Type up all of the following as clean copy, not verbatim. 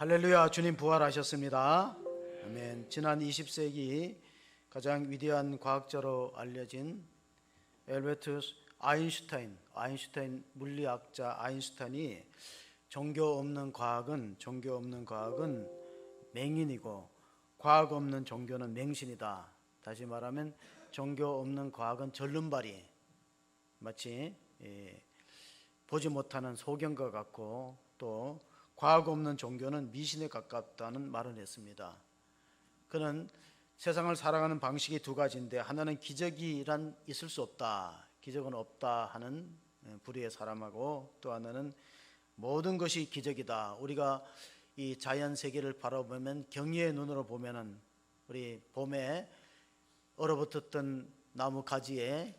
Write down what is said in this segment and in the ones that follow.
할렐루야, 주님 부활하셨습니다. 아멘. 지난 20세기 가장 위대한 과학자로 알려진 엘베르트 아인슈타인 물리학자 아인슈타인이 종교 없는 과학은 맹인이고 과학 없는 종교는 맹신이다. 다시 말하면 종교 없는 과학은 절름발이, 마치 보지 못하는 소경과 같고, 또 과학 없는 종교는 미신에 가깝다는 말을 했습니다. 그는 세상을 살아가는 방식이 두 가지인데, 하나는 기적이란 있을 수 없다, 기적은 없다 하는 부류의 사람하고, 또 하나는 모든 것이 기적이다. 우리가 이 자연 세계를 바라보면, 경의의 눈으로 보면은 우리 봄에 얼어붙었던 나무 가지에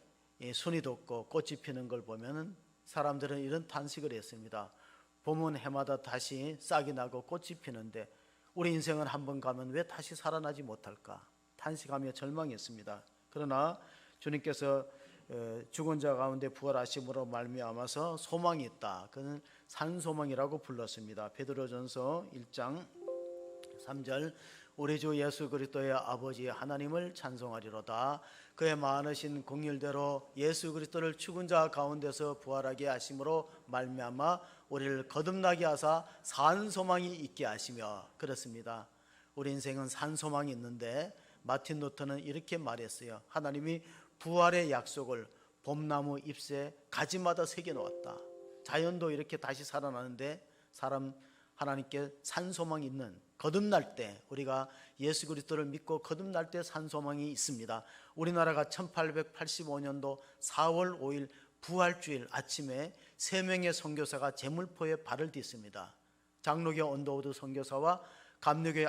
순이 돋고 꽃이 피는 걸 보면은 사람들은 이런 탄식을 했습니다. 봄은 해마다 다시 싹이 나고 꽃이 피는데 우리 인생은 한번 가면 왜 다시 살아나지 못할까? 탄식하며 절망했습니다. 그러나 주님께서 죽은 자 가운데 부활하심으로 말미암아서 소망이 있다. 그는 산소망이라고 불렀습니다. 베드로전서 1장 3절, 우리 주 예수 그리스도의 아버지 하나님을 찬송하리로다. 그의 많으신 긍휼대로 예수 그리스도를 죽은 자 가운데서 부활하게 하심으로 말미암아 우리를 거듭나게 하사 산소망이 있게 하시며. 그렇습니다. 우리 인생은 산소망이 있는데, 마틴 루터는 이렇게 말했어요. 하나님이 부활의 약속을 봄나무 잎새 가지마다 새겨놓았다. 자연도 이렇게 다시 살아나는데, 하나님께 산소망이 있는, 거듭날 때, 우리가 예수 그리스도를 믿고 거듭날 때 산소망이 있습니다. 우리나라가 1885년도 4월 5일 부활주일 아침에 3명의 선교사가 제물포에 발을 딛습니다. 장로교 언더우드 선교사와 감리교의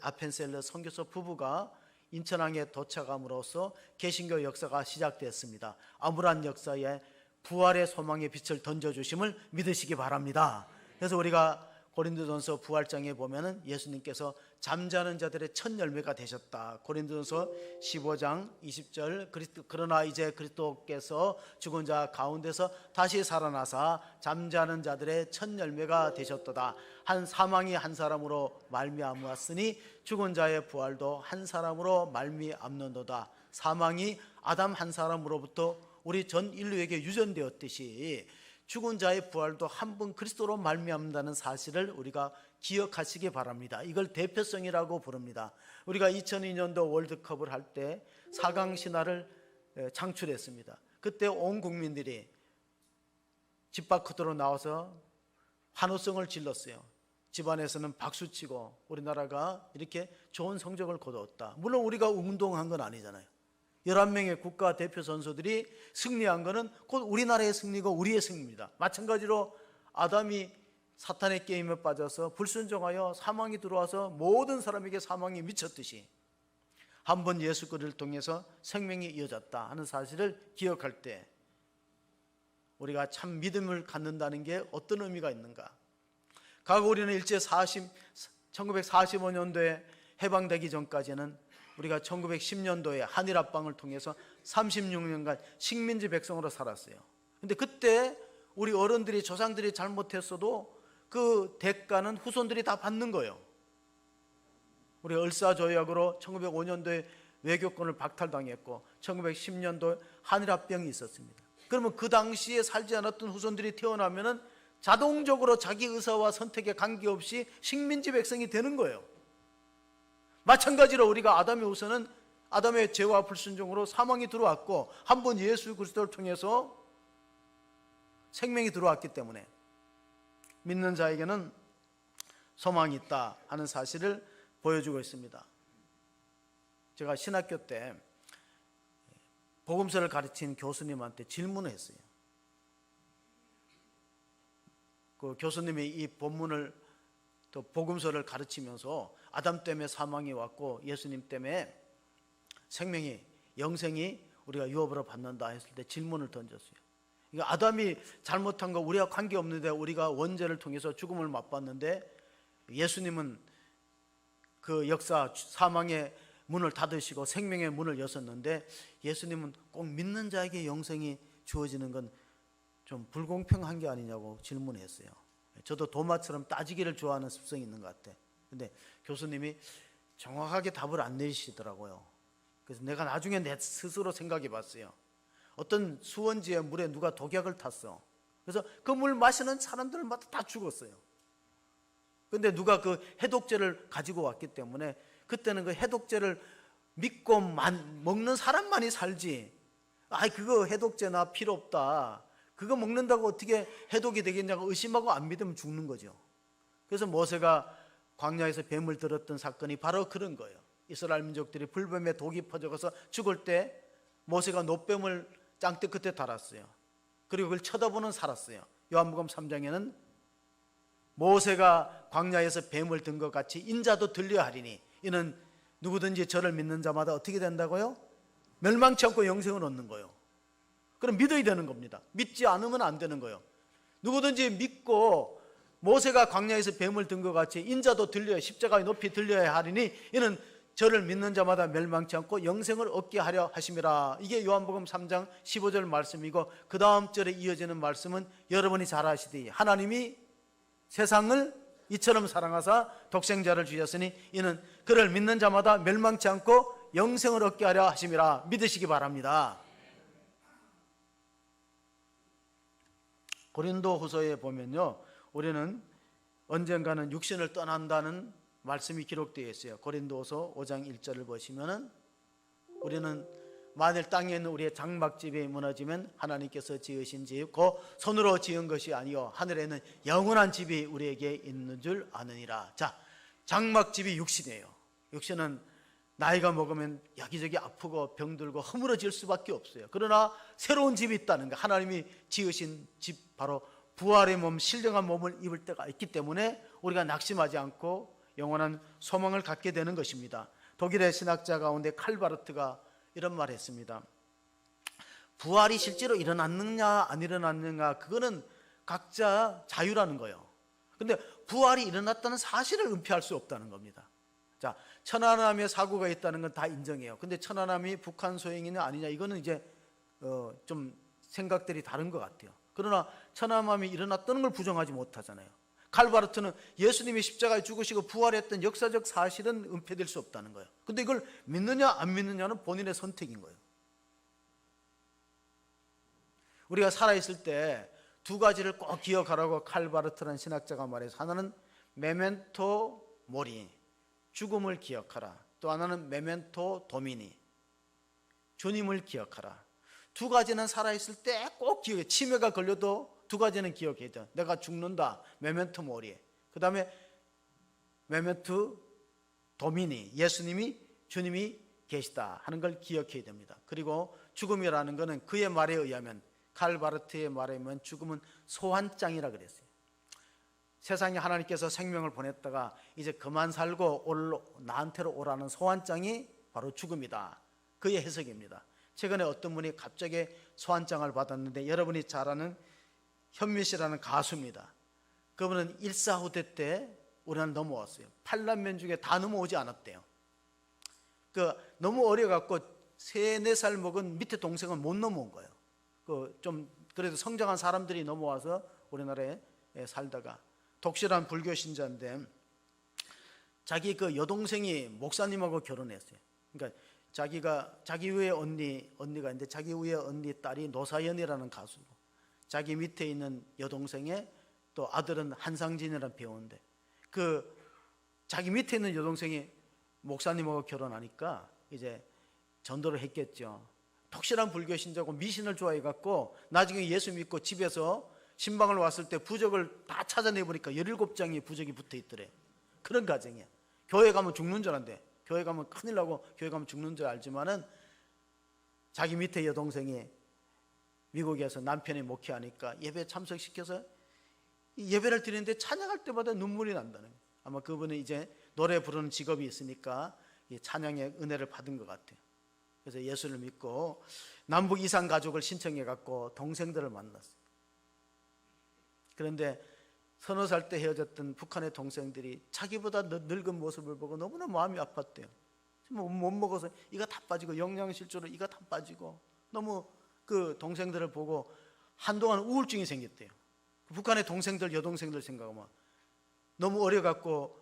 아펜셀러 선교사 부부가 인천항에 도착함으로써 개신교 역사가 시작됐습니다. 암울한 역사에 부활의 소망의 빛을 던져주심을 믿으시기 바랍니다. 그래서 우리가 고린도전서 부활장에 보면은 예수님께서 잠자는 자들의 첫 열매가 되셨다. 고린도전서 15장 20절, 그러나 이제 그리스도께서 죽은 자 가운데서 다시 살아나사 잠자는 자들의 첫 열매가 되셨도다. 한 사망이 한 사람으로 말미암았으니 죽은 자의 부활도 한 사람으로 말미암는도다. 사망이 아담 한 사람으로부터 우리 전 인류에게 유전되었듯이 죽은 자의 부활도 한 분 그리스도로 말미암는다는 사실을 우리가 기억하시기 바랍니다. 이걸 대표성이라고 부릅니다. 우리가 2002년도 월드컵을 할 때 4강 신화를 창출했습니다. 그때 온 국민들이 집 밖으로 나와서 환호성을 질렀어요. 집안에서는 박수치고 우리나라가 이렇게 좋은 성적을 거두었다. 물론 우리가 운동한 건 아니잖아요. 11명의 국가 대표 선수들이 승리한 것은 곧 우리나라의 승리고 우리의 승리입니다. 마찬가지로 아담이 사탄의 게임에 빠져서 불순종하여 사망이 들어와서 모든 사람에게 사망이 미쳤듯이 한 번 예수 그리스도를 통해서 생명이 이어졌다 하는 사실을 기억할 때 우리가 참 믿음을 갖는다는 게 어떤 의미가 있는가? 과거 우리는 1945년도에 해방되기 전까지는 우리가 1910년도에 한일 합방을 통해서 36년간 식민지 백성으로 살았어요. 근데 그때 우리 어른들이, 조상들이 잘못했어도 그 대가는 후손들이 다 받는 거예요. 우리 을사조약으로 1905년도에 외교권을 박탈당했고 1910년도에 한일 합병이 있었습니다. 그러면 그 당시에 살지 않았던 후손들이 태어나면은 자동적으로 자기 의사와 선택에 관계없이 식민지 백성이 되는 거예요. 마찬가지로 우리가 아담의 후손은 아담의 죄와 불순종으로 사망이 들어왔고 한 번 예수 그리스도를 통해서 생명이 들어왔기 때문에 믿는 자에게는 소망이 있다 하는 사실을 보여주고 있습니다. 제가 신학교 때 복음서를 가르친 교수님한테 질문을 했어요. 그 교수님이 이 본문을 또 복음서를 가르치면서 아담 때문에 사망이 왔고 예수님 때문에 생명이, 영생이 우리가 유업으로 받는다 했을 때 질문을 던졌어요. 그러니까 아담이 잘못한 거 우리와 관계없는데 우리가 원죄를 통해서 죽음을 맛봤는데 예수님은 그 역사, 사망의 문을 닫으시고 생명의 문을 여셨는데 예수님은 꼭 믿는 자에게 영생이 주어지는 건 좀 불공평한 게 아니냐고 질문했어요. 저도 도마처럼 따지기를 좋아하는 습성이 있는 것 같아. 근데 교수님이 정확하게 답을 안 내시더라고요. 그래서 내가 나중에 내 스스로 생각해 봤어요. 어떤 수원지의 물에 누가 독약을 탔어. 그래서 그 물 마시는 사람들마다 다 죽었어요. 근데 누가 그 해독제를 가지고 왔기 때문에 그때는 그 해독제를 믿고 먹는 사람만이 살지, 그거 해독제나 필요 없다, 그거 먹는다고 어떻게 해독이 되겠냐고 의심하고 안 믿으면 죽는 거죠. 그래서 모세가 광야에서 뱀을 들었던 사건이 바로 그런 거예요. 이스라엘 민족들이 불뱀에 독이 퍼져가서 죽을 때 모세가 놋뱀을 짱대 끝에 달았어요. 그리고 그걸 쳐다보는 살았어요. 요한복음 3장에는 모세가 광야에서 뱀을 든 것 같이 인자도 들려 하리니 이는 누구든지 저를 믿는 자마다 어떻게 된다고요? 멸망치 않고 영생을 얻는 거예요. 그럼 믿어야 되는 겁니다. 믿지 않으면 안 되는 거예요. 누구든지 믿고 모세가 광야에서 뱀을 든 것 같이 인자도 들려야, 십자가에 높이 들려야 하리니 이는 저를 믿는 자마다 멸망치 않고 영생을 얻게 하려 하심이라. 이게 요한복음 3장 15절 말씀이고, 그 다음 절에 이어지는 말씀은 여러분이 잘 아시듯이 하나님이 세상을 이처럼 사랑하사 독생자를 주셨으니 이는 그를 믿는 자마다 멸망치 않고 영생을 얻게 하려 하심이라. 믿으시기 바랍니다. 고린도 후서에 보면요, 우리는 언젠가는 육신을 떠난다는 말씀이 기록되어 있어요. 고린도후서 5장 1절을 보시면은, 우리는 만일 땅에 있는 우리의 장막집이 무너지면 하나님께서 지으신 집 곧 손으로 지은 것이 아니요 하늘에 있는 영원한 집이 우리에게 있는 줄 아느니라. 자, 장막집이 육신이에요. 육신은 나이가 먹으면 여기저기 아프고 병들고 허물어질 수밖에 없어요. 그러나 새로운 집이 있다는 거, 하나님이 지으신 집, 바로 부활의 몸, 신령한 몸을 입을 때가 있기 때문에 우리가 낙심하지 않고 영원한 소망을 갖게 되는 것입니다. 독일의 신학자 가운데 칼바르트가 이런 말을 했습니다. 부활이 실제로 일어났느냐 안 일어났느냐, 그거는 각자 자유라는 거예요. 근데 부활이 일어났다는 사실을 은폐할 수 없다는 겁니다. 자, 천안함의 사고가 있다는 건 다 인정해요. 근데 천안함이 북한 소행이냐 아니냐, 이거는 이제 좀 생각들이 다른 것 같아요. 그러나 천안함이 일어났다는 걸 부정하지 못하잖아요. 칼바르트는 예수님이 십자가에 죽으시고 부활했던 역사적 사실은 은폐될 수 없다는 거예요. 근데 이걸 믿느냐 안 믿느냐는 본인의 선택인 거예요. 우리가 살아있을 때 두 가지를 꼭 기억하라고 칼바르트라는 신학자가 말해서, 하나는 메멘토 모리, 죽음을 기억하라. 또 하나는 메멘토 도미니, 주님을 기억하라. 두 가지는 살아있을 때 꼭 기억해. 치매가 걸려도 두 가지는 기억해야 돼. 내가 죽는다, 메멘토 모리. 그 다음에 메멘토 도미니, 예수님이, 주님이 계시다 하는 걸 기억해야 됩니다. 그리고 죽음이라는 것은 그의 말에 의하면, 칼바르트의 말에 의하면 죽음은 소환장이라 그랬어요. 세상에 하나님께서 생명을 보냈다가 이제 그만 살고 나한테로 오라는 소환장이 바로 죽음이다. 그의 해석입니다. 최근에 어떤 분이 갑자기 소환장을 받았는데, 여러분이 잘 아는 현미 씨라는 가수입니다. 그분은 일사후대 때 우리나라 넘어왔어요. 8남매 중에 다 넘어오지 않았대요. 너무 어려갖고 3, 4살 먹은 밑에 동생은 못 넘어온 거예요. 좀 그래도 성장한 사람들이 넘어와서 우리나라에 살다가, 독실한 불교 신자인데 자기 여동생이 목사님하고 결혼했어요. 그러니까 자기 위에 언니가 있는데, 자기 위에 언니 딸이 노사연이라는 가수고, 자기 밑에 있는 여동생의 또 아들은 한상진이라는 배우인데, 자기 밑에 있는 여동생이 목사님하고 결혼하니까 이제 전도를 했겠죠. 독실한 불교 신자고 미신을 좋아해갖고 나중에 예수 믿고 집에서 신방을 왔을 때 부적을 다 찾아내보니까 17장의 부적이 붙어있더래. 그런 가정이야. 교회 가면 죽는 줄 알았는데, 교회 가면 큰일 나고 교회 가면 죽는 줄 알지만은, 자기 밑에 여동생이 미국에서 남편이 목회하니까 예배 참석시켜서 예배를 드리는데 찬양할 때마다 눈물이 난다는 거예요. 아마 그분은 이제 노래 부르는 직업이 있으니까 찬양의 은혜를 받은 것 같아요. 그래서 예수를 믿고 남북 이산 가족을 신청해 갖고 동생들을 만났어요. 그런데 서너 살 때 헤어졌던 북한의 동생들이 자기보다 늙은 모습을 보고 너무나 마음이 아팠대요. 못 먹어서 이가 다 빠지고, 영양실조로 이가 다 빠지고, 너무 그 동생들을 보고 한동안 우울증이 생겼대요. 북한의 동생들, 여동생들 생각하면 너무 어려갖고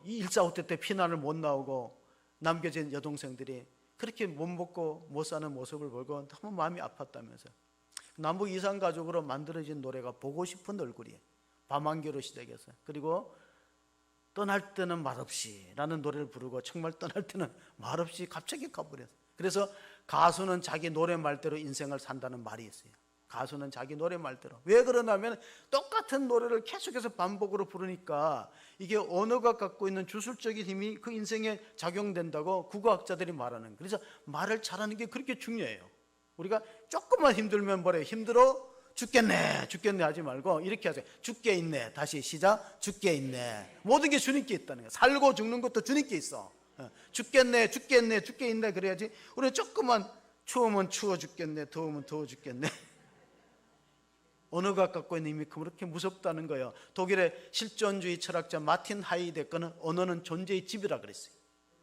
이 1.4.5태 때 피난을 못 나오고 남겨진 여동생들이 그렇게 못 먹고 못 사는 모습을 보고 너무 마음이 아팠다면서요. 남북 이산가족으로 만들어진 노래가 보고 싶은 얼굴이에요. 밤안개로 시작해서. 그리고 떠날 때는 말없이 라는 노래를 부르고 정말 떠날 때는 말없이 갑자기 가버렸어요. 그래서 가수는 자기 노래 말대로 인생을 산다는 말이 있어요. 가수는 자기 노래 말대로. 왜 그러냐면 똑같은 노래를 계속해서 반복으로 부르니까 이게 언어가 갖고 있는 주술적인 힘이 그 인생에 작용된다고 국어학자들이 말하는 거예요. 그래서 말을 잘하는 게 그렇게 중요해요. 우리가 조금만 힘들면 뭐래? 힘들어? 죽겠네 하지 말고 이렇게 하세요. 죽게 있네. 다시 시작. 죽게 있네. 모든 게 주님께 있다는 거예요. 살고 죽는 것도 주님께 있어. 죽겠네 죽게 있네 그래야지. 우리는 조금만 추우면 추워 죽겠네, 더우면 더워 죽겠네. 언어가 갖고 있는 힘이 그렇게 무섭다는 거예요. 독일의 실존주의 철학자 마틴 하이데거는 언어는 존재의 집이라 그랬어요.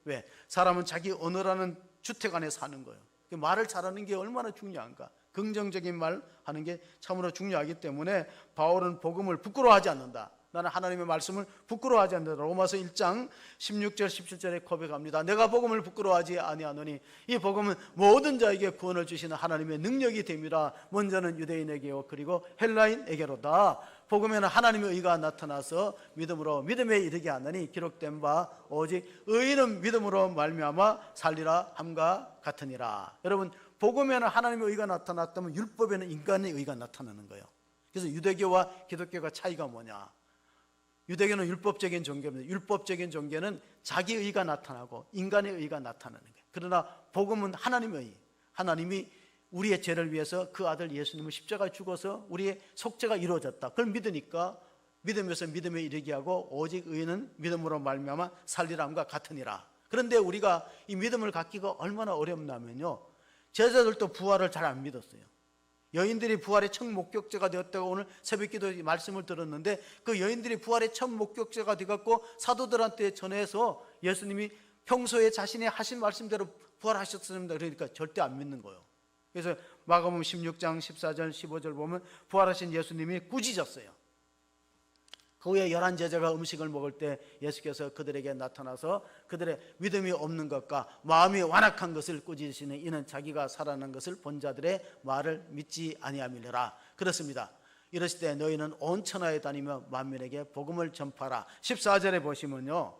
왜? 사람은 자기 언어라는 주택 안에 사는 거예요. 말을 잘하는 게 얼마나 중요한가. 긍정적인 말 하는 게 참으로 중요하기 때문에 바울은 복음을 부끄러워하지 않는다. 나는 하나님의 말씀을 부끄러워하지 않는다. 로마서 1장 16절 17절에 고백합니다. 내가 복음을 부끄러워하지 아니하노니 이 복음은 모든 자에게 구원을 주시는 하나님의 능력이 됨이라. 먼저는 유대인에게요 그리고 헬라인에게로다. 복음에는 하나님의 의가 나타나서 믿음으로 믿음에 이르게 하느니 기록된 바 오직 의인은 믿음으로 말미암아 살리라 함과 같으니라. 여러분, 복음에는 하나님의 의가 나타났다면 율법에는 인간의 의가 나타나는 거예요. 그래서 유대교와 기독교가 차이가 뭐냐? 유대교는 율법적인 종교입니다. 율법적인 종교는 자기 의가 나타나고 인간의 의가 나타나는 거예요. 그러나 복음은 하나님의 의. 하나님이 우리의 죄를 위해서 그 아들 예수님을 십자가에 죽어서 우리의 속죄가 이루어졌다. 그걸 믿으니까 믿으면서 믿음에 이르게 하고 오직 의인은 믿음으로 말미암아 살리람과 같으니라. 그런데 우리가 이 믿음을 갖기가 얼마나 어렵냐면요, 제자들도 부활을 잘 안 믿었어요. 여인들이 부활의 첫 목격자가 되었다고 오늘 새벽기도 말씀을 들었는데 그 여인들이 부활의 첫 목격자가 되었고 사도들한테 전해서 예수님이 평소에 자신이 하신 말씀대로 부활하셨습니다. 그러니까 절대 안 믿는 거예요. 그래서 마가복음 16장 14절 15절 보면 부활하신 예수님이 꾸짖었어요. 그 후에 11 제자가 음식을 먹을 때 예수께서 그들에게 나타나서 그들의 믿음이 없는 것과 마음이 완악한 것을 꾸짖으시는 이는 자기가 살아난 것을 본 자들의 말을 믿지 아니함이니라. 그렇습니다. 이러실 때 너희는 온 천하에 다니며 만민에게 복음을 전파하라. 14절에 보시면요,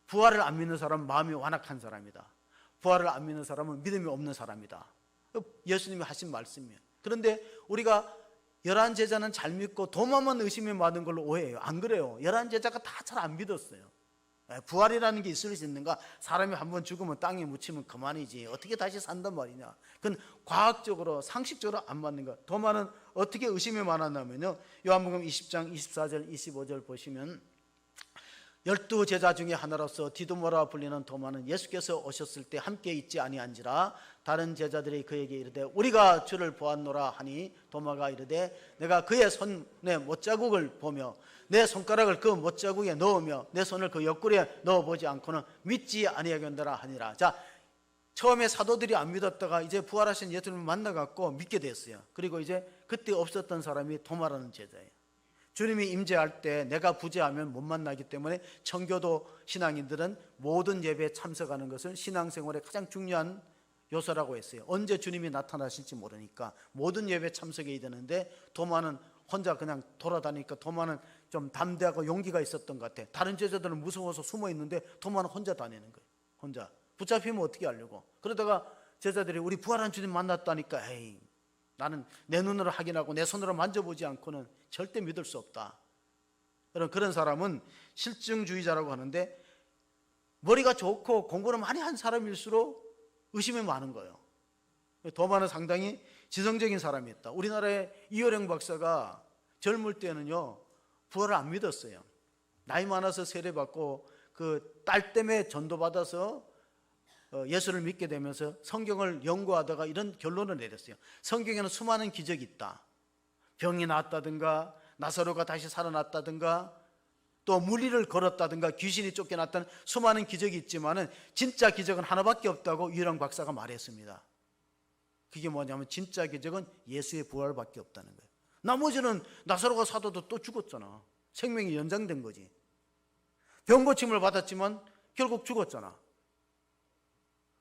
부활을 안 믿는 사람은 마음이 완악한 사람이다. 부활을 안 믿는 사람은 믿음이 없는 사람이다. 예수님이 하신 말씀이에요. 그런데 우리가 11 제자는 잘 믿고 도마만 의심에 많은 걸로 오해해요. 안 그래요. 11 제자가 다 잘 안 믿었어요. 부활이라는 게 있을 수 있는가? 사람이 한번 죽으면 땅에 묻히면 그만이지 어떻게 다시 산단 말이냐. 그건 과학적으로 상식적으로 안 맞는 거야. 도마는 어떻게 의심에 많았냐면요, 요한복음 20장 24절 25절 보시면 12 제자 중에 하나로서 디도모라 불리는 도마는 예수께서 오셨을 때 함께 있지 아니한지라. 다른 제자들이 그에게 이르되 우리가 주를 보았노라 하니 도마가 이르되 내가 그의 손에 못자국을 보며 내 손가락을 그 못자국에 넣으며 내 손을 그 옆구리에 넣어보지 않고는 믿지 아니하겠노라 하니라. 자, 처음에 사도들이 안 믿었다가 이제 부활하신 예수님을 만나갖고 믿게 됐어요. 그리고 이제 그때 없었던 사람이 도마라는 제자예요. 주님이 임재할 때 내가 부재하면 못 만나기 때문에 청교도 신앙인들은 모든 예배에 참석하는 것을 신앙생활의 가장 중요한 요소라고 했어요. 언제 주님이 나타나실지 모르니까 모든 예배에 참석해야 되는데 도마는 혼자 그냥 돌아다니니까 도마는 좀 담대하고 용기가 있었던 것 같아. 다른 제자들은 무서워서 숨어 있는데 도마는 혼자 다니는 거예요. 혼자. 붙잡히면 어떻게 하려고. 그러다가 제자들이 우리 부활한 주님 만났다니까 에이, 나는 내 눈으로 확인하고 내 손으로 만져보지 않고는 절대 믿을 수 없다. 여러분, 그런 사람은 실증주의자라고 하는데 머리가 좋고 공부를 많이 한 사람일수록 의심이 많은 거예요. 도마는 상당히 지성적인 사람이었다. 우리나라의 이효령 박사가 젊을 때는요 부활을 안 믿었어요. 나이 많아서 세례받고 그 딸 때문에 전도받아서 예수를 믿게 되면서 성경을 연구하다가 이런 결론을 내렸어요. 성경에는 수많은 기적이 있다. 병이 나았다든가 나사로가 다시 살아났다든가 또 무리를 걸었다든가 귀신이 쫓겨났다는 수많은 기적이 있지만은 진짜 기적은 하나밖에 없다고 이효령 박사가 말했습니다. 그게 뭐냐면 진짜 기적은 예수의 부활밖에 없다는 거예요. 나머지는 나사로가 사도도 또 죽었잖아. 생명이 연장된 거지. 병 고침을 받았지만 결국 죽었잖아.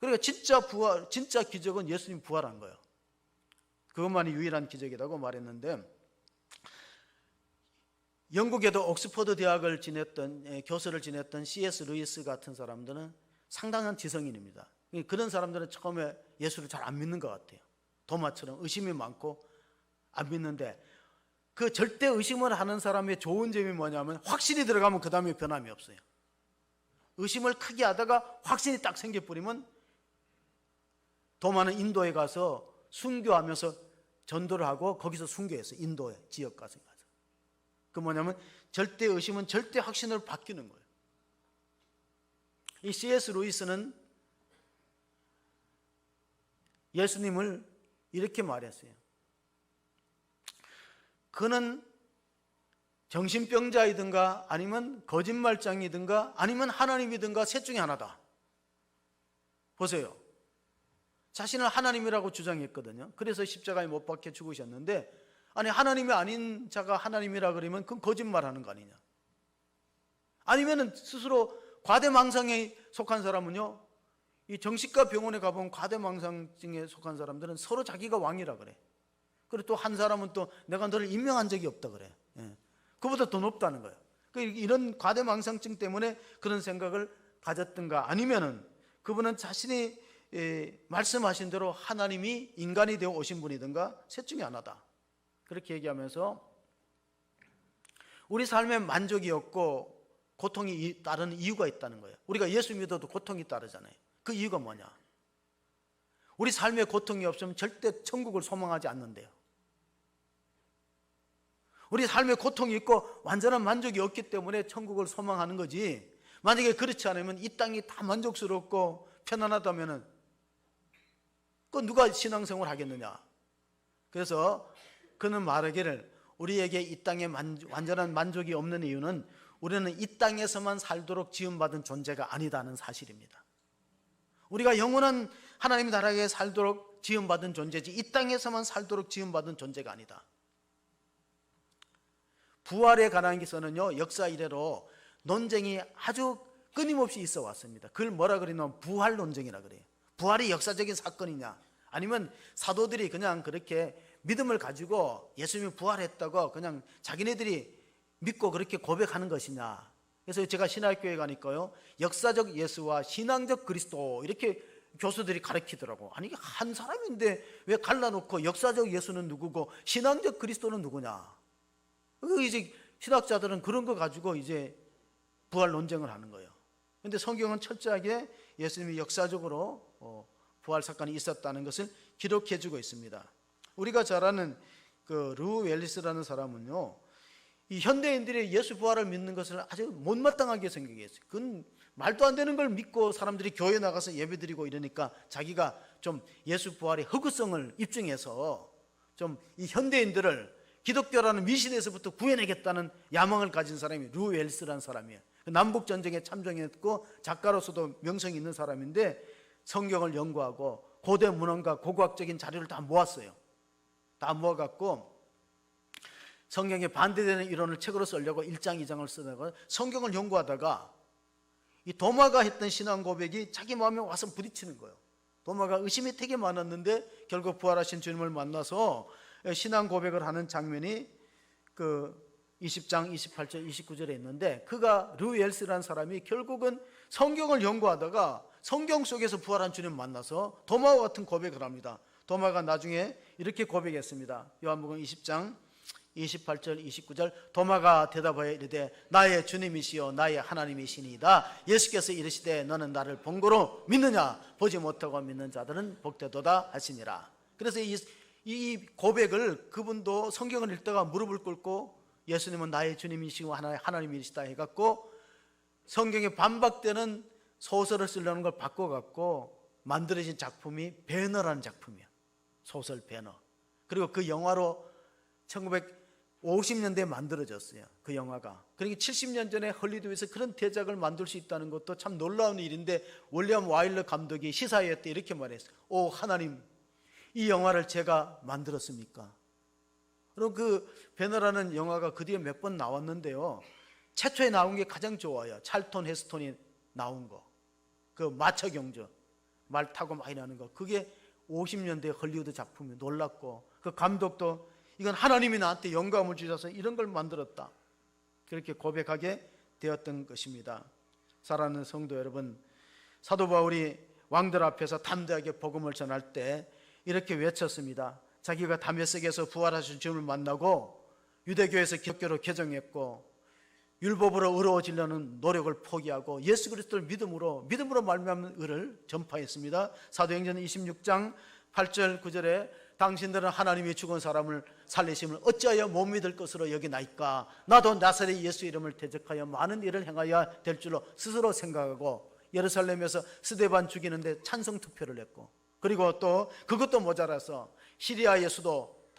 그러니까 진짜 부활, 진짜 기적은 예수님 부활한 거예요. 그것만이 유일한 기적이라고 말했는데, 영국에도 옥스퍼드 대학을 지냈던, 교수를 지냈던 C.S. 루이스 같은 사람들은 상당한 지성인입니다. 그런 사람들은 처음에 예수를 잘 안 믿는 것 같아요. 도마처럼 의심이 많고 안 믿는데, 그 절대 의심을 하는 사람의 좋은 점이 뭐냐면 확신이 들어가면 그 다음에 변함이 없어요. 의심을 크게 하다가 확신이 딱 생겨버리면, 도마는 인도에 가서 순교하면서 전도를 하고 거기서 순교했어요. 인도의 지역 가서. 그 뭐냐면 절대 의심은 절대 확신으로 바뀌는 거예요. 이 C.S. 루이스는 예수님을 이렇게 말했어요. 그는 정신병자이든가 아니면 거짓말장이든가 아니면 하나님이든가 셋 중에 하나다. 보세요. 자신을 하나님이라고 주장했거든요. 그래서 십자가에 못 박혀 죽으셨는데, 아니 하나님이 아닌 자가 하나님이라 그러면 그건 거짓말하는 거 아니냐. 아니면은 스스로 과대망상에 속한 사람은요, 이 정신과 병원에 가보면 과대망상증에 속한 사람들은 서로 자기가 왕이라 그래. 그리고 또 한 사람은 또 내가 너를 임명한 적이 없다 그래. 그보다 더 높다는 거예요. 이런 과대망상증 때문에 그런 생각을 가졌던가, 아니면은 그분은 자신이 말씀하신 대로 하나님이 인간이 되어 오신 분이든가 셋 중에 하나다. 그렇게 얘기하면서 우리 삶에 만족이 없고 고통이 따르는 이유가 있다는 거예요. 우리가 예수 믿어도 고통이 따르잖아요. 그 이유가 뭐냐? 우리 삶에 고통이 없으면 절대 천국을 소망하지 않는데요. 우리 삶에 고통이 있고 완전한 만족이 없기 때문에 천국을 소망하는 거지, 만약에 그렇지 않으면 이 땅이 다 만족스럽고 편안하다면은 그 누가 신앙생활 하겠느냐. 그래서 그는 말하기를, 우리에게 이 땅에 완전한 만족이 없는 이유는 우리는 이 땅에서만 살도록 지음받은 존재가 아니다는 사실입니다. 우리가 영원한 하나님 나라에 살도록 지음받은 존재지 이 땅에서만 살도록 지음받은 존재가 아니다. 부활에 관한 것에는요, 역사 이래로 논쟁이 아주 끊임없이 있어 왔습니다. 그걸 뭐라 그러냐면 부활 논쟁이라 그래요. 부활이 역사적인 사건이냐, 아니면 사도들이 그냥 그렇게 믿음을 가지고 예수님이 부활했다고 그냥 자기네들이 믿고 그렇게 고백하는 것이냐. 그래서 제가 신학교에 가니까요, 역사적 예수와 신앙적 그리스도 이렇게 교수들이 가르치더라고. 아니 이게 한 사람인데 왜 갈라놓고 역사적 예수는 누구고 신앙적 그리스도는 누구냐. 이제 신학자들은 그런 거 가지고 이제 부활 논쟁을 하는 거예요. 그런데 성경은 철저하게 예수님이 역사적으로 부활 사건이 있었다는 것을 기록해주고 있습니다. 우리가 잘 아는 그 루 웰리스라는 사람은요, 이 현대인들이 예수 부활을 믿는 것을 아주 못마땅하게 생각했어요. 그건 말도 안 되는 걸 믿고 사람들이 교회에 나가서 예배드리고 이러니까 자기가 좀 예수 부활의 허구성을 입증해서 좀 이 현대인들을 기독교라는 미신에서부터 구해내겠다는 야망을 가진 사람이 루 웰리스라는 사람이에요. 남북전쟁에 참전했고 작가로서도 명성이 있는 사람인데 성경을 연구하고 고대 문헌과 고고학적인 자료를 다 모았어요. 다 모아갖고 성경에 반대되는 이론을 책으로 쓰려고 1장 2장을 쓰다가 성경을 연구하다가 이 도마가 했던 신앙 고백이 자기 마음에 와서 부딪히는 거예요. 도마가 의심이 되게 많았는데 결국 부활하신 주님을 만나서 신앙 고백을 하는 장면이 그 20장 28절 29절에 있는데, 그가 루 웰스라는 사람이 결국은 성경을 연구하다가 성경 속에서 부활한 주님 만나서 도마와 같은 고백을 합니다. 도마가 나중에 이렇게 고백했습니다. 요한복음 20장 28절 29절 도마가 대답하여 이르되 나의 주님이시요 나의 하나님이시니이다. 예수께서 이르시되 너는 나를 본고로 믿느냐, 보지 못하고 믿는 자들은 복되도다 하시니라. 그래서 이 고백을 그분도 성경을 읽다가 무릎을 꿇고 예수님은 나의 주님이시고 하나님이시다 해갖고 성경에 반박되는 소설을 쓰려는 걸 바꿔갖고 만들어진 작품이 배너라는 작품이야. 소설 배너. 그리고 그 영화로 1950년대에 만들어졌어요. 그 영화가. 그러니까 70년 전에 헐리우드에서 그런 대작을 만들 수 있다는 것도 참 놀라운 일인데, 윌리엄 와일러 감독이 시사회 때 이렇게 말했어요. 오 하나님, 이 영화를 제가 만들었습니까? 그럼 그 배너라는 영화가 그 뒤에 몇 번 나왔는데요, 최초에 나온 게 가장 좋아요. 찰톤 헤스톤이 나온 거, 그 마차경주 말 타고 많이 나는 거, 그게 50년대 헐리우드 작품이 놀랐고, 그 감독도 이건 하나님이 나한테 영감을 주셔서 이런 걸 만들었다, 그렇게 고백하게 되었던 것입니다. 사랑하는 성도 여러분, 사도 바울이 왕들 앞에서 담대하게 복음을 전할 때 이렇게 외쳤습니다. 자기가 다메섹에서 부활하신 주님을 만나고 유대교에서 기독교로 개정했고 율법으로 의로워지려는 노력을 포기하고 예수 그리스도를 믿음으로 말미암는 의를 전파했습니다. 사도행전 26장 8절 9절에 당신들은 하나님이 죽은 사람을 살리심을 어찌하여 못 믿을 것으로 여기나이까. 나도 나사렛 예수 이름을 대적하여 많은 일을 행하여야 될 줄로 스스로 생각하고 예루살렘에서 스데반 죽이는데 찬성 투표를 했고, 그리고 또 그것도 모자라서 시리아의 수도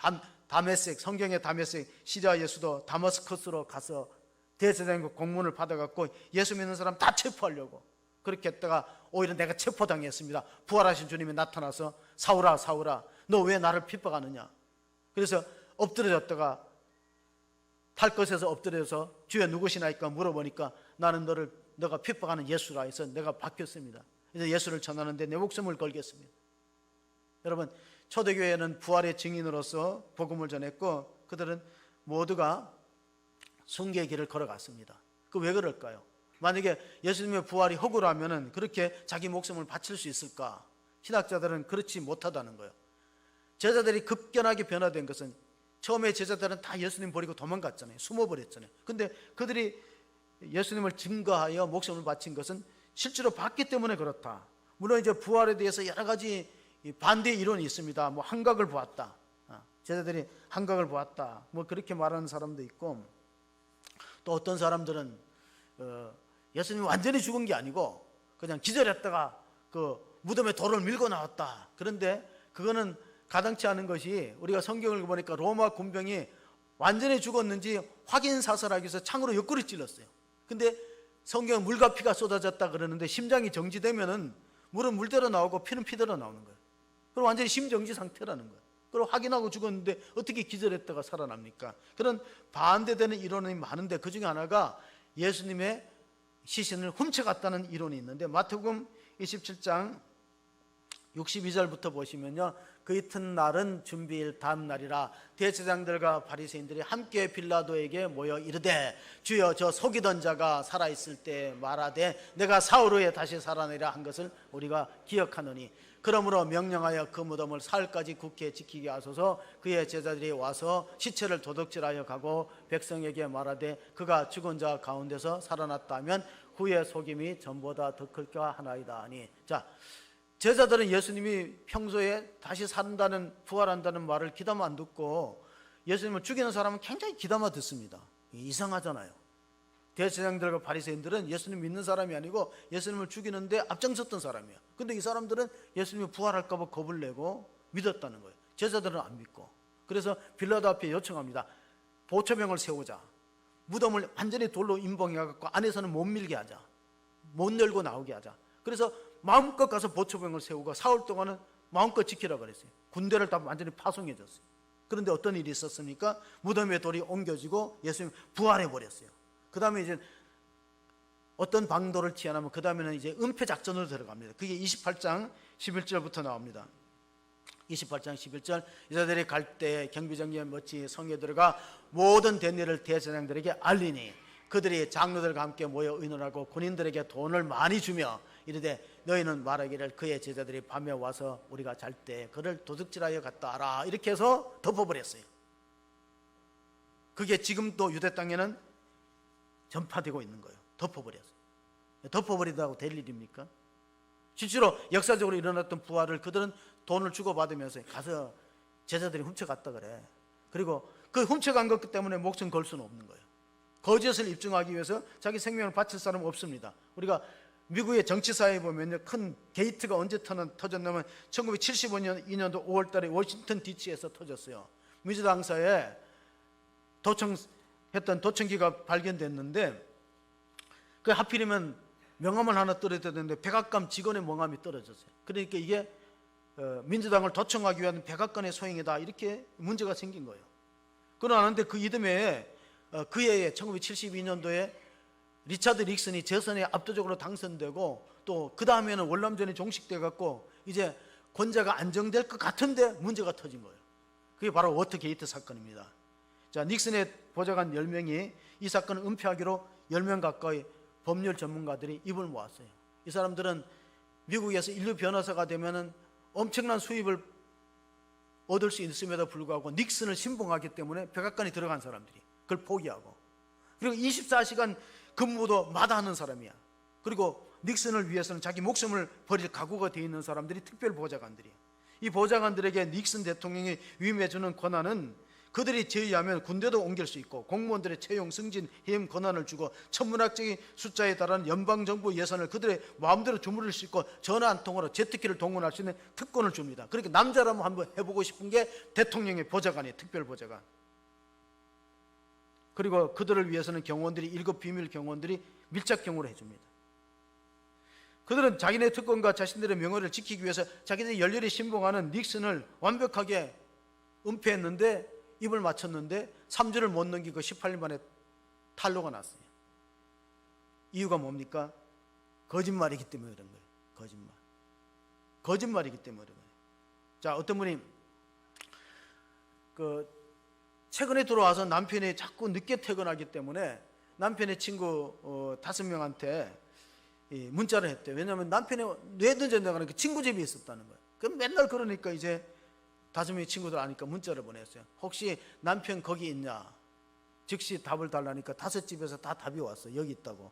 다메섹, 성경의 다메섹, 시리아의 수도 다마스커스로 가서 대제사장과 공문을 받아갖고 예수 믿는 사람 다 체포하려고 그렇게 했다가 오히려 내가 체포당했습니다. 부활하신 주님이 나타나서 사울아 사울아 너 왜 나를 핍박하느냐. 그래서 엎드려졌다가 탈 것에서 엎드려서 주여 누구시나이까 물어보니까 나는 너가 핍박하는 예수라 해서 내가 바뀌었습니다. 이제 예수를 전하는데 내 목숨을 걸겠습니다. 여러분, 초대교회는 부활의 증인으로서 복음을 전했고 그들은 모두가 숭계의 길을 걸어갔습니다. 그 왜 그럴까요? 만약에 예수님의 부활이 허구라면 그렇게 자기 목숨을 바칠 수 있을까? 신학자들은 그렇지 못하다는 거예요. 제자들이 급격하게 변화된 것은 처음에 제자들은 다 예수님 버리고 도망갔잖아요. 숨어버렸잖아요. 근데 그들이 예수님을 증거하여 목숨을 바친 것은 실제로 봤기 때문에 그렇다. 물론 이제 부활에 대해서 여러 가지 반대 이론이 있습니다. 뭐 환각을 보았다, 제자들이 환각을 보았다, 뭐 그렇게 말하는 사람도 있고, 또 어떤 사람들은 예수님이 완전히 죽은 게 아니고 그냥 기절했다가 그 무덤에 돌을 밀고 나왔다. 그런데 그거는 가당치 않은 것이, 우리가 성경을 보니까 로마 군병이 완전히 죽었는지 확인 사살하기 위해서 창으로 옆구리 찔렀어요. 근데 성경은 물과 피가 쏟아졌다 그러는데 심장이 정지되면은 물은 물대로 나오고 피는 피대로 나오는 거예요. 그럼 완전히 심정지 상태라는 거예요. 그걸 확인하고 죽었는데 어떻게 기절했다가 살아납니까? 그런 반대되는 이론이 많은데 그 중에 하나가 예수님의 시신을 훔쳐갔다는 이론이 있는데, 마태복음 27장 62절부터 보시면요, 그 이튿날은 준비일 다음 날이라 대제사장들과 바리새인들이 함께 빌라도에게 모여 이르되 주여 저 속이던 자가 살아있을 때 말하되 내가 사흘 후에 다시 살아내리라 한 것을 우리가 기억하노니 그러므로 명령하여 그 무덤을 사흘까지 굳게 지키게 하소서. 그의 제자들이 와서 시체를 도둑질하여 가고 백성에게 말하되 그가 죽은 자 가운데서 살아났다 하면 후의 속임이 전보다 더 클까 하나이다 하니. 자, 제자들은 예수님이 평소에 다시 산다는, 부활한다는 말을 귀담아 안 듣고 예수님을 죽이는 사람은 굉장히 귀담아 듣습니다. 이상하잖아요. 대제사장들과 바리새인들은 예수님 믿는 사람이 아니고 예수님을 죽이는데 앞장섰던 사람이에요. 근데 이 사람들은 예수님이 부활할까 봐 겁을 내고 믿었다는 거예요. 제자들은 안 믿고. 그래서 빌라도 앞에 요청합니다. 보초병을 세우자. 무덤을 완전히 돌로 임봉해갖고 안에서는 못 밀게 하자. 못 열고 나오게 하자. 그래서 마음껏 가서 보초병을 세우고 사흘 동안은 마음껏 지키라고 그랬어요. 군대를 다 완전히 파송해줬어요. 그런데 어떤 일이 있었습니까? 무덤에 돌이 옮겨지고 예수님 부활해버렸어요. 그 다음에 이제 어떤 방도를 취하냐면 그 다음에는 이제 은폐 작전으로 들어갑니다. 그게 28장 11절부터 나옵니다. 28장 11절 여자들이 갈 때 경비정리에 멋지 성에 들어가 모든 된 일을 대제사장들에게 알리니 그들이 장로들과 함께 모여 의논하고 군인들에게 돈을 많이 주며 이르되 너희는 말하기를 그의 제자들이 밤에 와서 우리가 잘 때 그를 도둑질하여 갔다 하라. 이렇게 해서 덮어버렸어요. 그게 지금도 유대 땅에는 전파되고 있는 거예요. 덮어버렸어요. 덮어버리다고 될 일입니까? 실제로 역사적으로 일어났던 부활을 그들은 돈을 주고받으면서 가서 제자들이 훔쳐갔다 그래. 그리고 그 훔쳐간 것 때문에 목숨 걸 수는 없는 거예요. 거짓을 입증하기 위해서 자기 생명을 바칠 사람은 없습니다. 우리가 미국의 정치사에 보면요, 큰 게이트가 언제 터졌냐면 1975년 2년도 5월 달에 워싱턴 DC에서 터졌어요. 민주당사에 도청했던 도청기가 발견됐는데 그 하필이면 명함을 하나 떨어져야 되는데 백악관 직원의 명함이 떨어졌어요. 그러니까 이게 민주당을 도청하기 위한 백악관의 소행이다, 이렇게 문제가 생긴 거예요. 그러는데 그 이듬해에 그 해에 1972년도에 리차드 닉슨이 재선에 압도적으로 당선되고 또 그 다음에는 월남전이 종식돼 갖고 이제 권좌가 안정될 것 같은데 문제가 터진 거예요. 그게 바로 워터게이트 사건입니다. 자, 닉슨의 보좌관 10명이 이 사건을 은폐하기로 10명 가까이 법률 전문가들이 입을 모았어요. 이 사람들은 미국에서 인류 변호사가 되면은 엄청난 수입을 얻을 수 있음에도 불구하고 닉슨을 신봉하기 때문에 백악관에 들어간 사람들이 그걸 포기하고, 그리고 24시간 근무도 마다하는 사람이야. 그리고 닉슨을 위해서는 자기 목숨을 버릴 각오가 되어 있는 사람들이 특별 보좌관들이야. 이 보좌관들에게 닉슨 대통령이 위임해주는 권한은 그들이 제의하면 군대도 옮길 수 있고 공무원들의 채용, 승진, 해임 권한을 주고 천문학적인 숫자에 달하는 연방정부 예산을 그들의 마음대로 주무를 수 있고 전화 한 통으로 제트기를 동원할 수 있는 특권을 줍니다. 그러니까 남자라면 한번 해보고 싶은 게 대통령의 보좌관이에요. 특별보좌관. 그리고 그들을 위해서는 경호원들이 7 비밀 경호원들이 밀착 경호를 해줍니다. 그들은 자기네 특권과 자신들의 명예를 지키기 위해서 자기들이 열렬히 신봉하는 닉슨을 완벽하게 은폐했는데 입을 맞췄는데 3주를 못 넘기고 18일 만에 탄로가 났어요. 이유가 뭡니까? 거짓말이기 때문에 그런 거예요. 거짓말이기 때문에 그런 거예요. 자, 어떤 분이 최근에 들어와서 남편이 자꾸 늦게 퇴근하기 때문에 남편의 친구 5명한테 문자를 했대요. 왜냐하면 남편이 뇌든지 나가는 그 친구 집이 있었다는 거예요. 그럼 맨날 그러니까 이제 5명의 친구들 아니까 문자를 보냈어요. 혹시 남편 거기 있냐? 즉시 답을 달라니까 5집에서 다 답이 왔어요. 여기 있다고.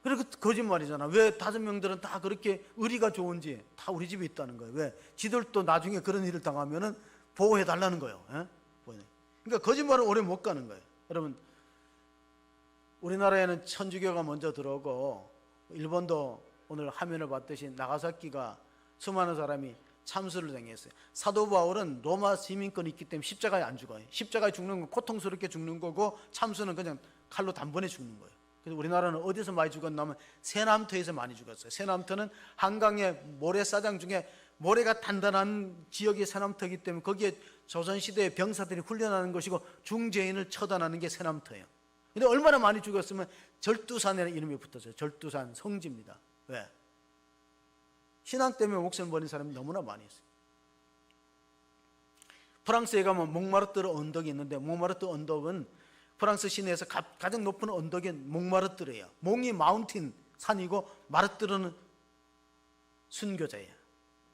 그리고 거짓말이잖아. 왜 5명들은 다 그렇게 의리가 좋은지 다 우리 집에 있다는 거예요. 왜? 지들도 나중에 그런 일을 당하면은 보호해 달라는 거예요. 그러니까 거짓말은 오래 못 가는 거예요. 여러분, 우리나라에는 천주교가 먼저 들어오고 일본도 오늘 화면을 봤듯이 나가사키가 수많은 사람이 참수를 당했어요. 사도 바울은 로마 시민권이 있기 때문에 십자가에 안 죽어요. 십자가에 죽는 건 고통스럽게 죽는 거고 참수는 그냥 칼로 단번에 죽는 거예요. 그래서 우리나라는 어디서 많이 죽었냐면 세남터에서 많이 죽었어요. 세남터는 한강의 모래사장 중에 모래가 단단한 지역이 세남터이기 때문에 거기에 조선시대의 병사들이 훈련하는 것이고 중재인을 처단하는 게 세남터예요. 근데 얼마나 많이 죽었으면 절두산이라는 이름이 붙었어요. 절두산 성지입니다. 왜? 신앙 때문에 목숨을 버린 사람이 너무나 많이 있어요. 프랑스에 가면 몽마르트르 언덕이 있는데 몽마르트 언덕은 프랑스 시내에서 가장 높은 언덕인 몽마르트르예요. 몽이 마운틴 산이고 마르트르는 순교자예요.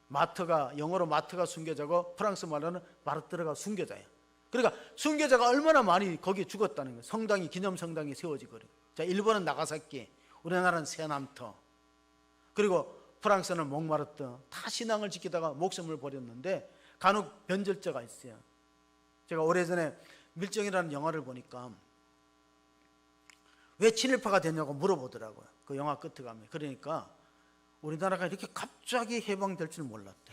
마트가 영어로 마트가 순교자고 프랑스 말로는 마르트르가 순교자예요. 그러니까 순교자가 얼마나 많이 거기에 죽었다는 거예요. 성당이 기념 성당이 세워지고. 자, 일본은 나가사키, 우리나라는 세남터, 그리고 프랑스는 몽마르트, 다 신앙을 지키다가 목숨을 버렸는데 간혹 변절자가 있어요. 제가 오래전에 밀정이라는 영화를 보니까 왜 친일파가 됐냐고 물어보더라고요. 그 영화 끝에 가면. 그러니까 우리나라가 이렇게 갑자기 해방될 줄 몰랐대.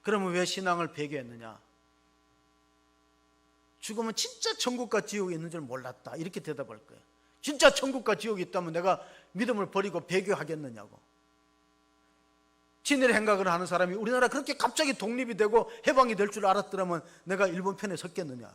그러면 왜 신앙을 배교했느냐? 죽으면 진짜 천국과 지옥이 있는 줄 몰랐다. 이렇게 대답할 거예요. 진짜 천국과 지옥이 있다면 내가 믿음을 버리고 배교하겠느냐고. 친일 행각을 하는 사람이 우리나라 그렇게 갑자기 독립이 되고 해방이 될 줄 알았더라면 내가 일본 편에 섰겠느냐.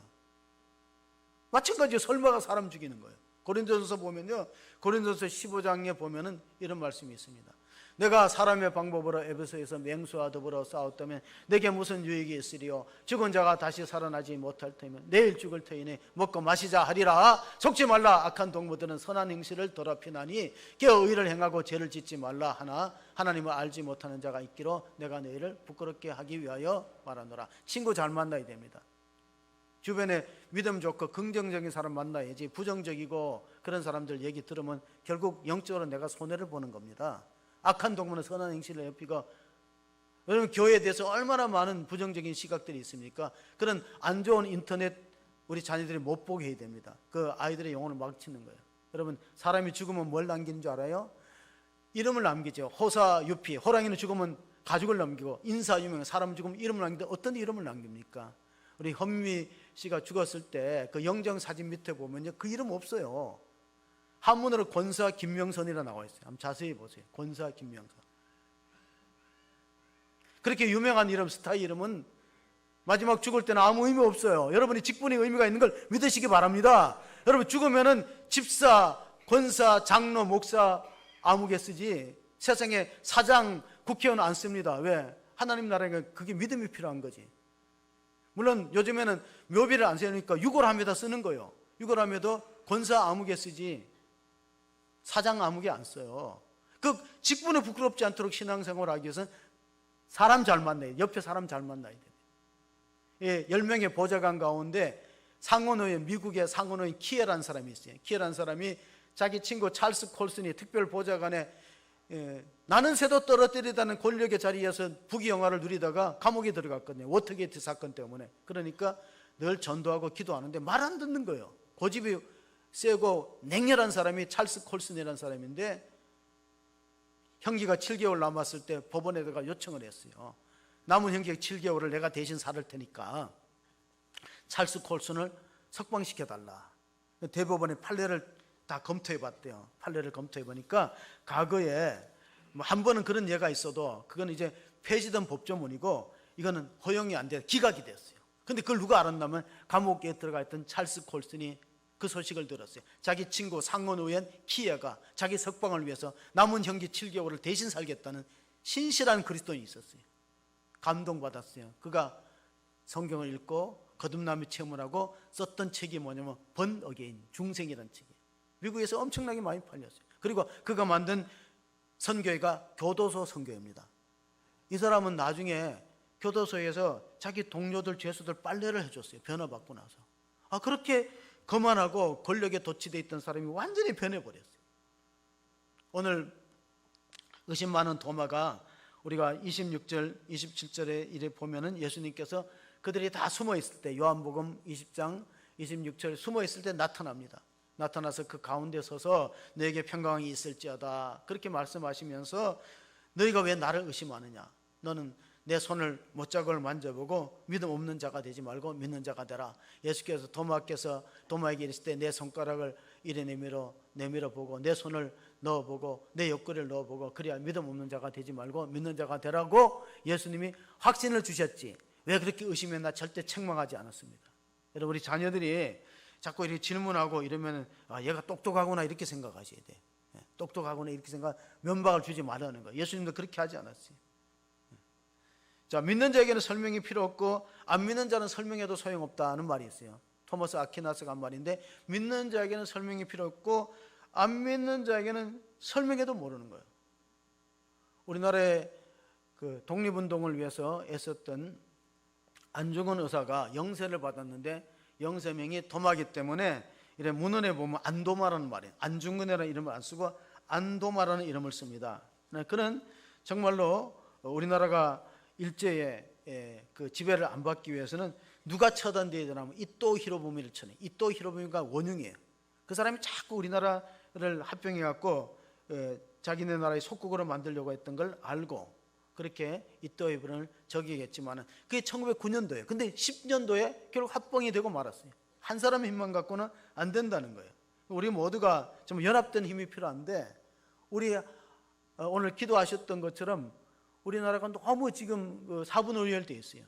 마찬가지로 설마가 사람 죽이는 거예요. 고린도전서 보면요, 고린도전서 15장에 보면은 이런 말씀이 있습니다. 내가 사람의 방법으로 에베소에서 맹수와 더불어 싸웠다면 내게 무슨 유익이 있으리요? 죽은 자가 다시 살아나지 못할 터이면 내일 죽을 터이니 먹고 마시자 하리라. 속지 말라. 악한 동무들은 선한 행실을 더럽히나니 깨어 의를 행하고 죄를 짓지 말라 하나 하나님을 알지 못하는 자가 있기로 내가 너희를 부끄럽게 하기 위하여 말하노라. 친구 잘 만나야 됩니다. 주변에 믿음 좋고 긍정적인 사람 만나야지 부정적이고 그런 사람들 얘기 들으면 결국 영적으로 내가 손해를 보는 겁니다. 악한 동무는 선한 행실을 옆이고, 여러분 교회에 대해서 얼마나 많은 부정적인 시각들이 있습니까? 그런 안 좋은 인터넷 우리 자녀들이 못 보게 해야 됩니다. 그 아이들의 영혼을 막치는 거예요. 여러분 사람이 죽으면 뭘 남기는 줄 알아요? 이름을 남기죠. 호사 유피, 호랑이는 죽으면 가죽을 남기고 인사유명, 사람 죽으면 이름을 남기는데 어떤 이름을 남깁니까? 우리 현미 씨가 죽었을 때 그 영정 사진 밑에 보면요, 그 이름 없어요. 한문으로 권사 김명선이라 나와 있어요. 한번 자세히 보세요. 권사 김명선. 그렇게 유명한 이름, 스타 이름은 마지막 죽을 때는 아무 의미 없어요. 여러분이 직분이 의미가 있는 걸 믿으시기 바랍니다. 여러분 죽으면은 집사, 권사, 장로, 목사 아무개 쓰지 세상에 사장, 국회의원 안 씁니다. 왜? 하나님 나라에 그게 믿음이 필요한 거지. 물론 요즘에는 묘비를 안 세우니까 유골함에다 쓰는 거예요. 유골함에도 권사 아무개 쓰지 사장 아무개 안 써요. 그 직분에 부끄럽지 않도록 신앙생활을 하기 위해서는 사람 잘 만나야 돼. 옆에 사람 잘 만나야 돼. 예, 10명의 보좌관 가운데 상원의원, 미국의 상원의원 키에라는 사람이 있어요. 키에라는 사람이 자기 친구 찰스 콜슨이 특별 보좌관에 나는 새도 떨어뜨리다는 권력의 자리에서 부귀영화를 누리다가 감옥에 들어갔거든요. 워터게이트 사건 때문에. 그러니까 늘 전도하고 기도하는데 말 안 듣는 거예요. 고집이 세고 냉혈한 사람이 찰스 콜슨이라는 사람인데 형기가 7개월 남았을 때 법원에다가 요청을 했어요. 남은 형기 7개월을 내가 대신 살을 테니까 찰스 콜슨을 석방시켜달라. 대법원의 판례를 다 검토해 봤대요. 판례를 검토해 보니까 과거에 한 번은 그런 예가 있어도 그건 이제 폐지된 법조문이고 이거는 허용이 안 돼 기각이 됐어요. 근데 그걸 누가 알았냐면 감옥에 들어가 있던 찰스 콜슨이 그 소식을 들었어요. 자기 친구 상원의원 키에가 자기 석방을 위해서 남은 형기 7개월을 대신 살겠다는 신실한 그리스도인이 있었어요. 감동받았어요. 그가 성경을 읽고 거듭남의 체험을 하고 썼던 책이 뭐냐면 번 어게인, 중생이라는 책이에요. 미국에서 엄청나게 많이 팔렸어요. 그리고 그가 만든 선교회가 교도소 선교회입니다. 이 사람은 나중에 교도소에서 자기 동료들, 죄수들 빨래를 해줬어요. 변화받고 나서. 그렇게 거만하고 권력에 도취되어 있던 사람이 완전히 변해버렸어요. 오늘 의심 많은 도마가 우리가 26절, 27절에 이래 보면은 예수님께서 그들이 다 숨어 있을 때 요한복음 20장 26절 숨어 있을 때 나타납니다. 나타나서 그 가운데 서서 너에게 평강이 있을지어다 그렇게 말씀하시면서 너희가 왜 나를 의심하느냐? 너는 내 손을 못자국을 만져보고 믿음 없는 자가 되지 말고 믿는 자가 되라. 예수께서 도마에게 이르실 때 내 손가락을 이래 내밀어 보고 내 손을 넣어보고 내 옆구리를 넣어보고 그래야 믿음 없는 자가 되지 말고 믿는 자가 되라고 예수님이 확신을 주셨지. 왜 그렇게 의심했나? 절대 책망하지 않았습니다. 여러분 우리 자녀들이 자꾸 이렇게 질문하고 이러면 얘가 똑똑하구나 이렇게 생각하셔야 돼. 똑똑하구나 이렇게 생각 면박을 주지 말라는 거예요. 예수님도 그렇게 하지 않았어요. 자, 믿는 자에게는 설명이 필요 없고 안 믿는 자는 설명해도 소용없다는 말이 있어요. 토마스 아퀴나스가 한 말인데 믿는 자에게는 설명이 필요 없고 안 믿는 자에게는 설명해도 모르는 거예요. 우리나라의 그 독립운동을 위해서 애썼던 안중근 의사가 영세를 받았는데 영세명이 도마기 때문에 이래 문헌에 보면 안도마라는 말이에요. 안중근이라는 이름을 안 쓰고 안도마라는 이름을 씁니다. 그는 정말로 우리나라가 일제에 그 지배를 안 받기 위해서는 누가 처단되어야 되냐면 이토 히로부미를 쳐내. 이토 히로부미가 원흉이에요. 그 사람이 자꾸 우리나라를 합병해 갖고 자기네 나라의 속국으로 만들려고 했던 걸 알고 그렇게 이토 히로부미를 저기했지만은 그게 1909년도예요. 근데 10년도에 결국 합병이 되고 말았어요. 한 사람의 힘만 갖고는 안 된다는 거예요. 우리 모두가 좀 연합된 힘이 필요한데 우리 오늘 기도하셨던 것처럼 우리나라가 너무 지금 4분의 1 되어 있어요.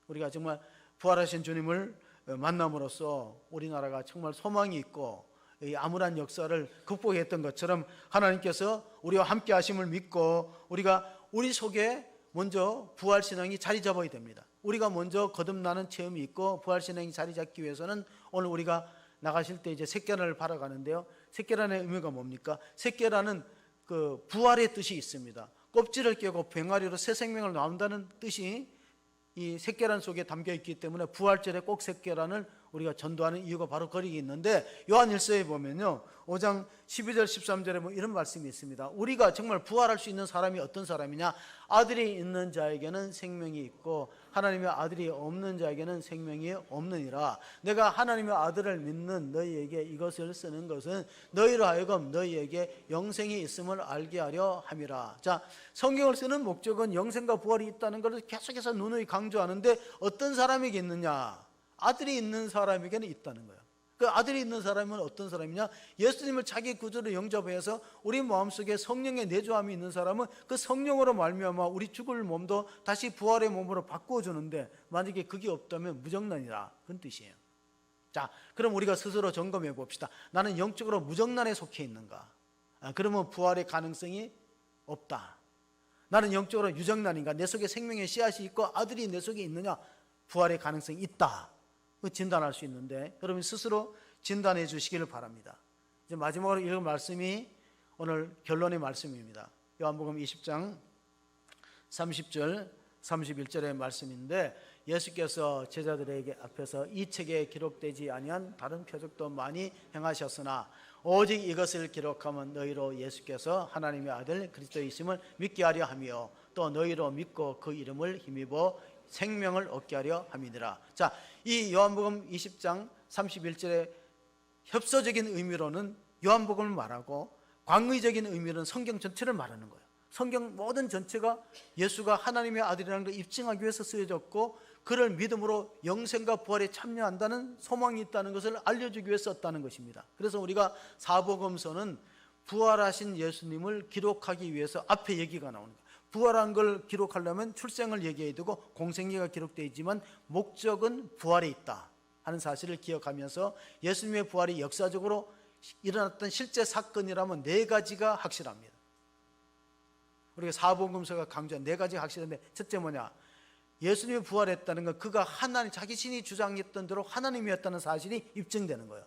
우리가 정말 부활하신 주님을 만남으로써 우리나라가 정말 소망이 있고 이 암울한 역사를 극복했던 것처럼 하나님께서 우리와 함께 하심을 믿고 우리가 우리 속에 먼저 부활신앙이 자리 잡아야 됩니다. 우리가 먼저 거듭나는 체험이 있고 부활신앙이 자리 잡기 위해서는 오늘 우리가 나가실 때 이제 새계란을 바라가는데요. 새계란의 의미가 뭡니까? 새계란은 그 부활의 뜻이 있습니다. 껍질을 깨고 병아리로 새 생명을 나온다는 뜻이 이 새계란 속에 담겨 있기 때문에 부활절에 꼭 새계란을 우리가 전도하는 이유가 바로 거기 있는데 요한일서에 보면요 5장 12절 13절에 뭐 이런 말씀이 있습니다. 우리가 정말 부활할 수 있는 사람이 어떤 사람이냐? 아들이 있는 자에게는 생명이 있고 하나님의 아들이 없는 자에게는 생명이 없느니라. 내가 하나님의 아들을 믿는 너희에게 이것을 쓰는 것은 너희로 하여금 너희에게 영생이 있음을 알게 하려 함이라. 자, 성경을 쓰는 목적은 영생과 부활이 있다는 것을 계속해서 누누이 강조하는데 어떤 사람에게 있느냐? 아들이 있는 사람에게는 있다는 거예요. 그 아들이 있는 사람은 어떤 사람이냐? 예수님을 자기 구주로 영접해서 우리 마음속에 성령의 내주함이 있는 사람은 그 성령으로 말미암아 우리 죽을 몸도 다시 부활의 몸으로 바꾸어 주는데, 만약에 그게 없다면 무정란이라, 그런 뜻이에요. 자, 그럼 우리가 스스로 점검해 봅시다. 나는 영적으로 무정란에 속해 있는가? 그러면 부활의 가능성이 없다. 나는 영적으로 유정란인가? 내 속에 생명의 씨앗이 있고 아들이 내 속에 있느냐? 부활의 가능성이 있다. 진단할 수 있는데, 여러분 스스로 진단해 주시기를 바랍니다. 이제 마지막으로 읽은 말씀이 오늘 결론의 말씀입니다. 요한복음 20장 30절 31절의 말씀인데, 예수께서 제자들에게 앞에서 이 책에 기록되지 아니한 다른 표적도 많이 행하셨으나 오직 이것을 기록하면 너희로 예수께서 하나님의 아들 그리스도이심을 믿게 하려 하며 또 너희로 믿고 그 이름을 힘입어 생명을 얻게 하려 함이니라. 자, 이 요한복음 20장 31절의 협소적인 의미로는 요한복음을 말하고, 광의적인 의미로는 성경 전체를 말하는 거예요. 성경 모든 전체가 예수가 하나님의 아들이라는 걸 입증하기 위해서 쓰여졌고, 그를 믿음으로 영생과 부활에 참여한다는 소망이 있다는 것을 알려주기 위해서 썼다는 것입니다. 그래서 우리가 사복음서는 부활하신 예수님을 기록하기 위해서 앞에 얘기가 나오는 거예요. 부활한 걸 기록하려면 출생을 얘기해야 되고 공생애가 기록되어 있지만 목적은 부활에 있다 하는 사실을 기억하면서, 예수님의 부활이 역사적으로 일어났던 실제 사건이라면 4가지가 확실합니다. 우리가 사복음서가 강조한 4가지가 확실한데, 첫째 뭐냐? 예수님이 부활했다는 건 그가 하나님, 자기 신이 주장했던 대로 하나님이었다는 사실이 입증되는 거예요.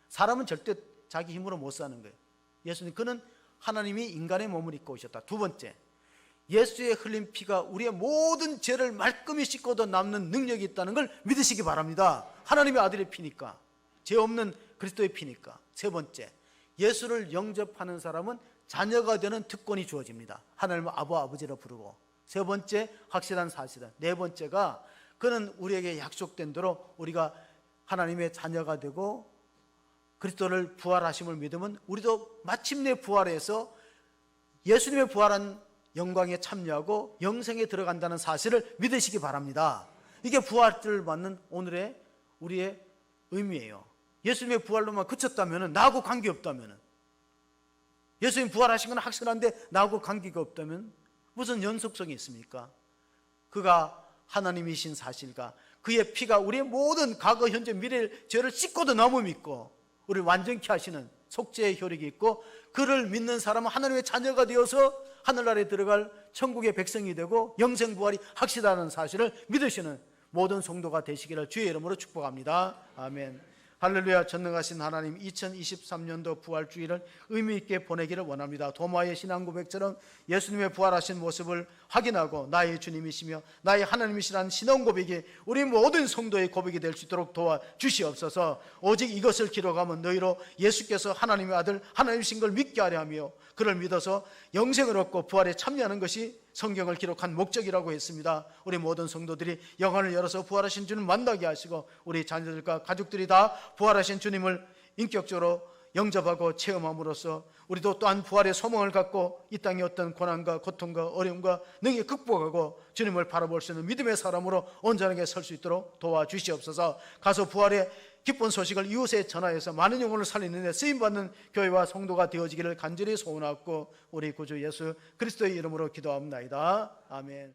사람은 절대 자기 힘으로 못 사는 거예요. 예수님, 그는 하나님이 인간의 몸을 입고 오셨다. 두 번째, 예수의 흘린 피가 우리의 모든 죄를 말끔히 씻고도 남는 능력이 있다는 걸 믿으시기 바랍니다. 하나님의 아들의 피니까, 죄 없는 그리스도의 피니까. 세 번째, 예수를 영접하는 사람은 자녀가 되는 특권이 주어집니다. 하나님을 아버지로 부르고. 세 번째 확실한 사실은, 네 번째가 그는 우리에게 약속된 대로 우리가 하나님의 자녀가 되고 그리스도를 부활하심을 믿으면 우리도 마침내 부활해서 예수님의 부활한 영광에 참여하고 영생에 들어간다는 사실을 믿으시기 바랍니다. 이게 부활을 받는 오늘의 우리의 의미예요. 예수님의 부활로만 그쳤다면, 나하고 관계없다면, 예수님 부활하신 건 확실한데 나하고 관계가 없다면 무슨 연속성이 있습니까? 그가 하나님이신 사실과 그의 피가 우리의 모든 과거, 현재, 미래의 죄를 씻고도 너무 믿고 우리를 완전케 하시는 속죄의 효력이 있고, 그를 믿는 사람은 하나님의 자녀가 되어서 하늘나라에 들어갈 천국의 백성이 되고 영생 부활이 확실하다는 사실을 믿으시는 모든 성도가 되시기를 주의 이름으로 축복합니다. 아멘. 할렐루야. 전능하신 하나님, 2023년도 부활주의를 의미 있게 보내기를 원합니다. 도마의 신앙 고백처럼 예수님의 부활하신 모습을 확인하고 나의 주님이시며 나의 하나님이시라는 신앙 고백이 우리 모든 성도의 고백이 될 수 있도록 도와주시옵소서. 오직 이것을 기록하면 너희로 예수께서 하나님의 아들 하나님이신 걸 믿게 하려 하며 그를 믿어서 영생을 얻고 부활에 참여하는 것이 성경을 기록한 목적이라고 했습니다. 우리 모든 성도들이 영안을 열어서 부활하신 주님 만나게 하시고, 우리 자녀들과 가족들이 다 부활하신 주님을 인격적으로 영접하고 체험함으로써 우리도 또한 부활의 소망을 갖고 이 땅의 어떤 고난과 고통과 어려움과 능히 극복하고 주님을 바라볼 수 있는 믿음의 사람으로 온전하게 설 수 있도록 도와주시옵소서. 가서 부활의 기쁜 소식을 이웃에 전하여서 많은 영혼을 살리는 데 쓰임받는 교회와 성도가 되어지기를 간절히 소원하고 우리 구주 예수 그리스도의 이름으로 기도합니다. 아멘.